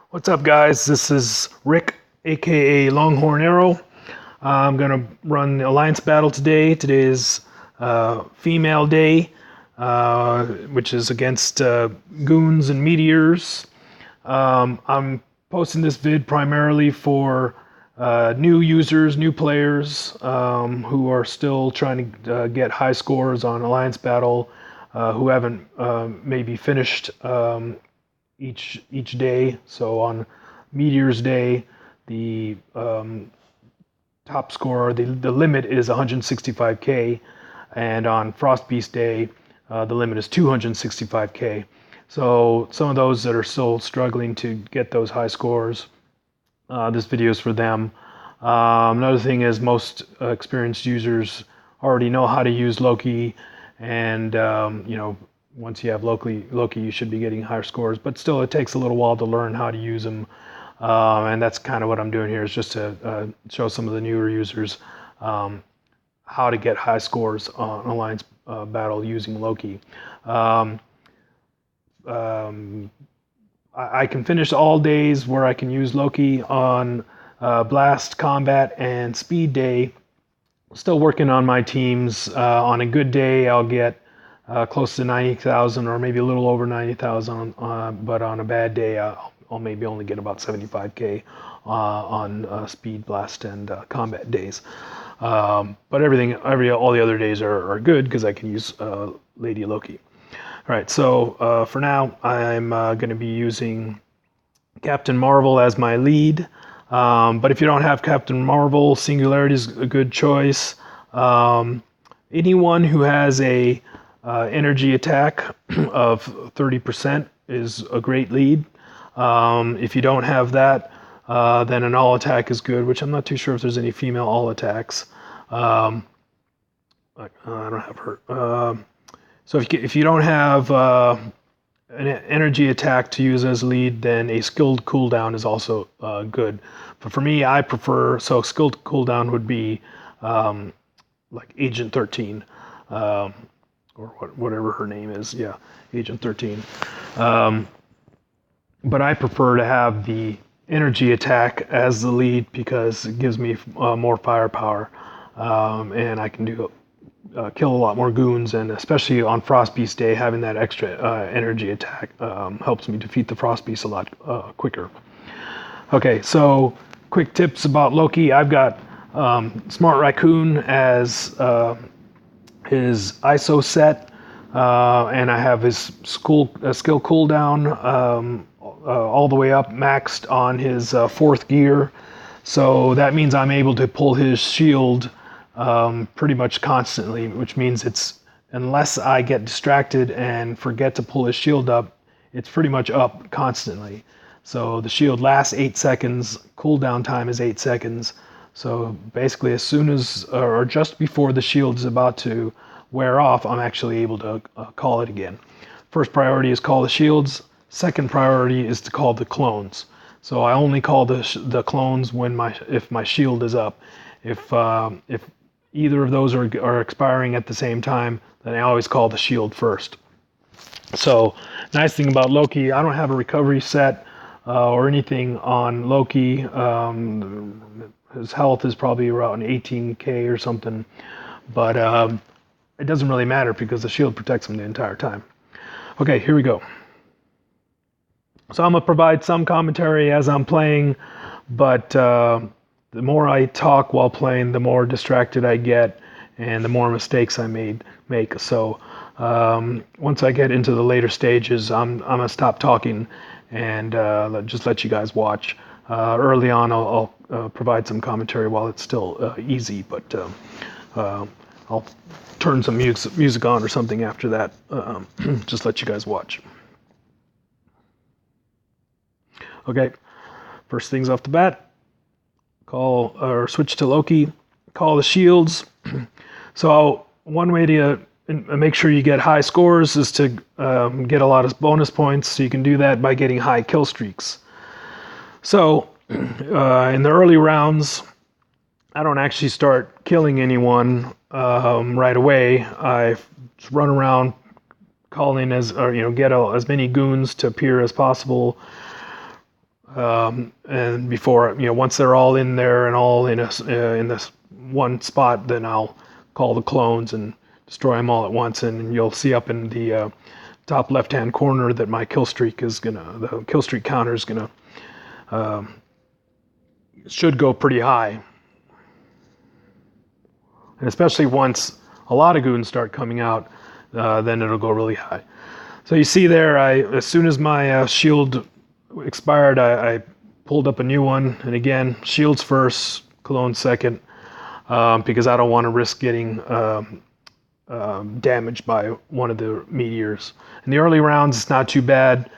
What's up, guys? This is Rick, aka Longhorn Arrow. I'm gonna run the Alliance battle today. Today is Female Day, which is against Goons and Meteors. I'm posting this vid primarily for new users, new players who are still trying to get high scores on Alliance battle, who haven't maybe finished each day. So on Meteor's Day, the top score, the limit is 165K, and on Frost Beast Day, the limit is 265K. So some of those that are still struggling to get those high scores, this video is for them. Another thing is most experienced users already know how to use Loki, and once you have Loki, you should be getting higher scores. But still, it takes a little while to learn how to use them, and that's kind of what I'm doing here, is just to show some of the newer users how to get high scores on Alliance battle using Loki. I can finish all days where I can use Loki on Blast, Combat, and Speed Day. Still working on my teams. On a good day, I'll get close to 90,000 or maybe a little over 90,000. But on a bad day, I'll maybe only get about 75K on Speed, Blast, and Combat days. But all the other days are good because I can use Lady Loki. All right, so for now, I'm going to be using Captain Marvel as my lead. But if you don't have Captain Marvel, Singularity is a good choice. Anyone who has a energy attack of 30% is a great lead. If you don't have that, then an all attack is good, which I'm not too sure if there's any female all attacks. I don't have her. So if you don't have an energy attack to use as lead, then a skilled cooldown is also good. But for me, I prefer, so skilled cooldown would be like Agent 13, or whatever her name is. Yeah, Agent 13. But I prefer to have the energy attack as the lead because it gives me more firepower, and I can kill a lot more goons, and especially on Frost Beast Day, having that extra energy attack helps me defeat the Frost Beast a lot quicker. Okay, so quick tips about Loki. I've got Smart Raccoon as his ISO set, and I have his skill cooldown all the way up maxed on his fourth gear. So that means I'm able to pull his shield pretty much constantly, which means it's, unless I get distracted and forget to pull his shield up, it's pretty much up constantly. So the shield lasts 8 seconds, cooldown time is 8 seconds. So basically as soon as, or just before the shield is about to wear off, I'm actually able to call it again. First priority is call the shields. Second priority is to call the clones. So I only call the clones when if my shield is up. If either of those are expiring at the same time, then I always call the shield first. So nice thing about Loki, I don't have a recovery set or anything on Loki. His health is probably around 18K or something, but it doesn't really matter because the shield protects him the entire time. Okay, here we go. So I'm going to provide some commentary as I'm playing, but the more I talk while playing, the more distracted I get, and the more mistakes I make. So once I get into the later stages, I'm going to stop talking and just let you guys watch. Early on, I'll provide some commentary while it's still easy, but I'll turn some music on or something after that. Just let you guys watch. Okay, first things off the bat, call or switch to Loki, call the shields. So one way to make sure you get high scores is to get a lot of bonus points. So you can do that by getting high kill streaks. So in the early rounds, I don't actually start killing anyone right away. I run around calling get as many goons to appear as possible. And before, once they're all in there and all in this one spot, then I'll call the clones and destroy them all at once. And you'll see up in the top left-hand corner that my the kill streak counter is gonna should go pretty high. And especially once a lot of goons start coming out, then it'll go really high. So you see there, as soon as my shield expired, I pulled up a new one. And again, shields first, clone second, because I don't want to risk getting damaged by one of the meteors. In the early rounds, it's not too bad,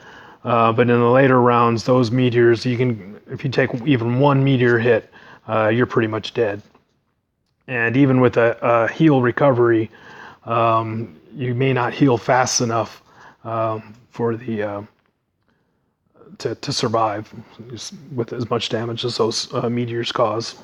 but in the later rounds, those meteors, if you take even one meteor hit, you're pretty much dead. And even with a heal recovery, you may not heal fast enough for the to survive with as much damage as those meteors cause.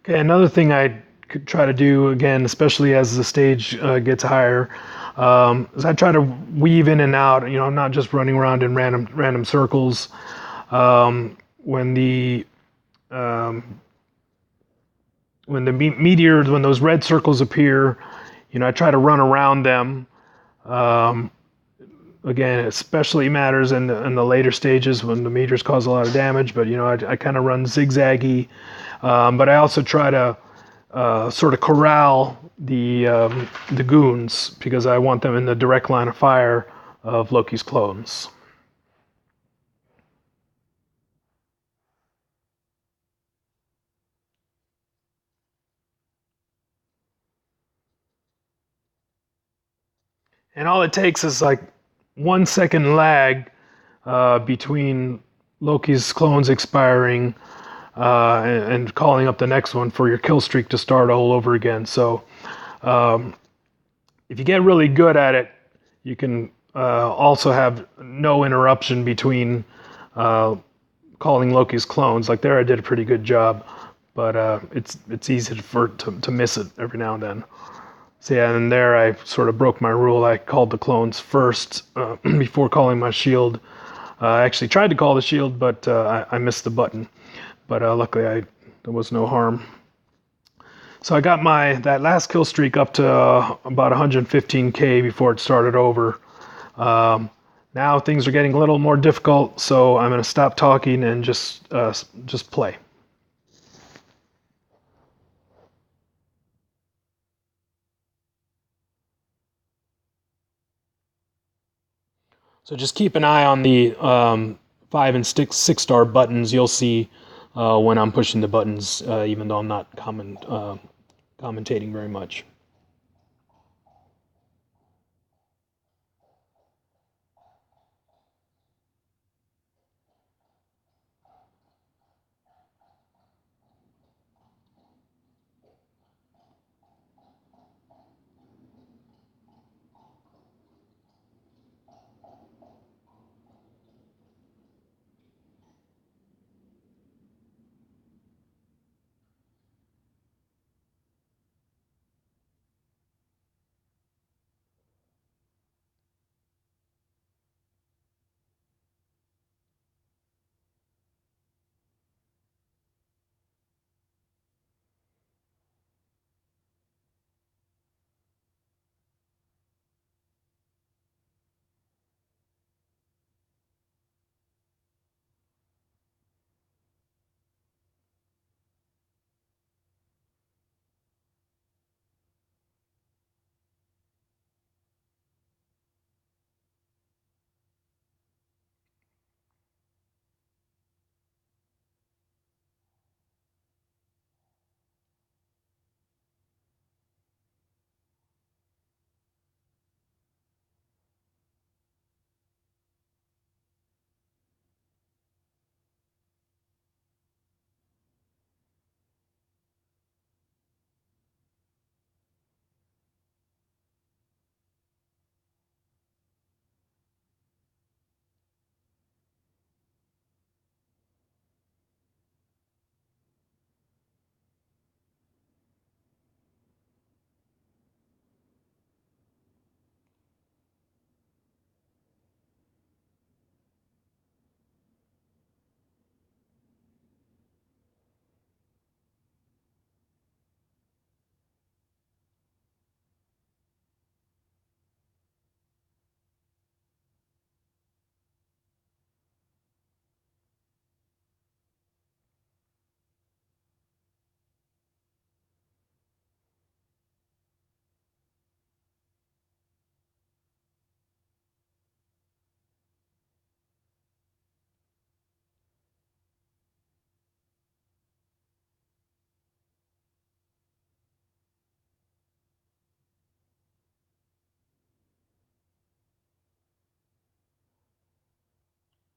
Okay, another thing I could try to do again, especially as the stage gets higher, is I try to weave in and out. I'm not just running around in random circles. When the meteors, when those red circles appear, I try to run around them. Again, it especially matters in the later stages when the meteors cause a lot of damage. But I kind of run zigzaggy. But I also try to sort of corral the goons because I want them in the direct line of fire of Loki's clones. And all it takes is like 1 second lag between Loki's clones expiring and calling up the next one for your kill streak to start all over again. So if you get really good at it, you can also have no interruption between calling Loki's clones. Like there, I did a pretty good job, but it's easy to miss it every now and then. So yeah, and there I sort of broke my rule. I called the clones first before calling my shield. I actually tried to call the shield, but I missed the button. But luckily, there was no harm. So I got that last kill streak up to about 115k before it started over. Now things are getting a little more difficult, so I'm going to stop talking and just play. So just keep an eye on the 5 and 6 star buttons. You'll see when I'm pushing the buttons, even though I'm not commentating very much.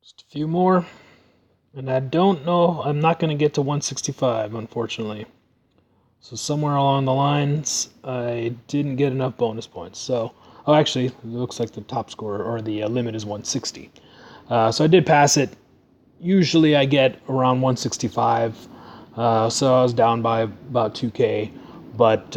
Just a few more. And I don't know, I'm not going to get to 165, unfortunately. So somewhere along the lines, I didn't get enough bonus points. So, oh, actually, it looks like the top score or the limit is 160. So I did pass it. Usually I get around 165. So I was down by about 2K. But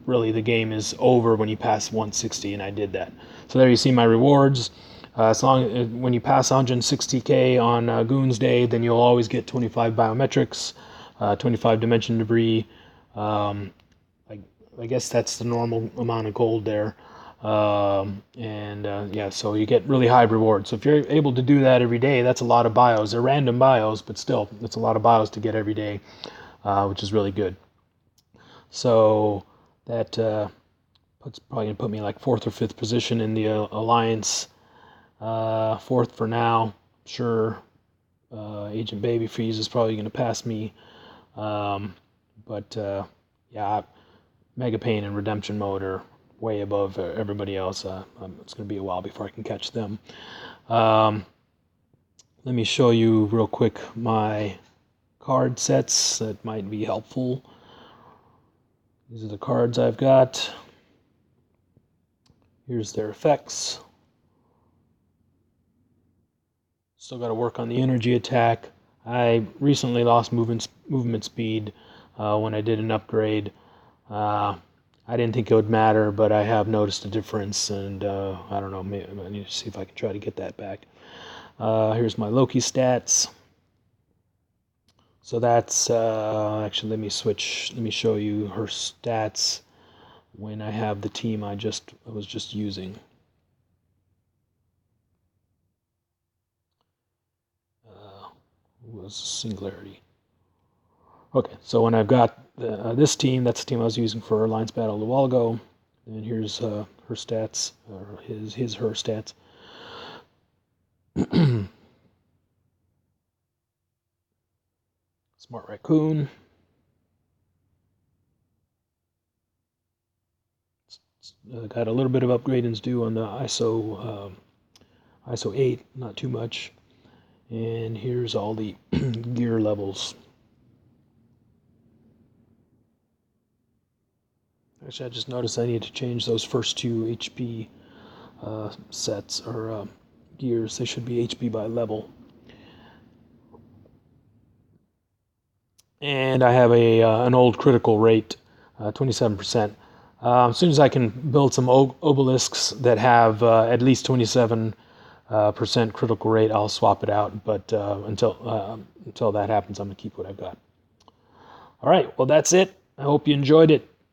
really the game is over when you pass 160, and I did that. So there you see my rewards. When you pass 160K on Goons Day, then you'll always get 25 biometrics, 25 dimension debris. I guess that's the normal amount of gold there. Yeah, so you get really high rewards. So if you're able to do that every day, that's a lot of bios. They're random bios, but still, it's a lot of bios to get every day, which is really good. So that probably gonna put me like 4th or 5th position in the Alliance. 4th for now. Sure, Agent Babyfreeze is probably gonna pass me. Yeah, Mega Pain and Redemption Mode are way above everybody else. It's going to be a while before I can catch them. Let me show you real quick my card sets that might be helpful. These are the cards I've got. Here's their effects. Still got to work on the energy attack. I recently lost movement speed when I did an upgrade. I didn't think it would matter, but I have noticed a difference, and I don't know, maybe I need to see if I can try to get that back. Here's my Loki stats. So that's, actually, let me show you her stats when I have the team I was just using. Was Singularity. Okay, so when I've got this team, that's the team I was using for Alliance Battle a while ago, and here's her stats, or her stats. Smart Raccoon. Got a little bit of upgrading to do on the ISO 8, not too much. And here's all the gear levels. Actually, I just noticed I need to change those first 2 HP sets or gears. They should be HP by level. And I have an old critical rate, 27%. As soon as I can build some obelisks that have at least 27% critical rate, I'll swap it out. But until that happens, I'm gonna keep what I've got. All right, well that's it. I hope you enjoyed it.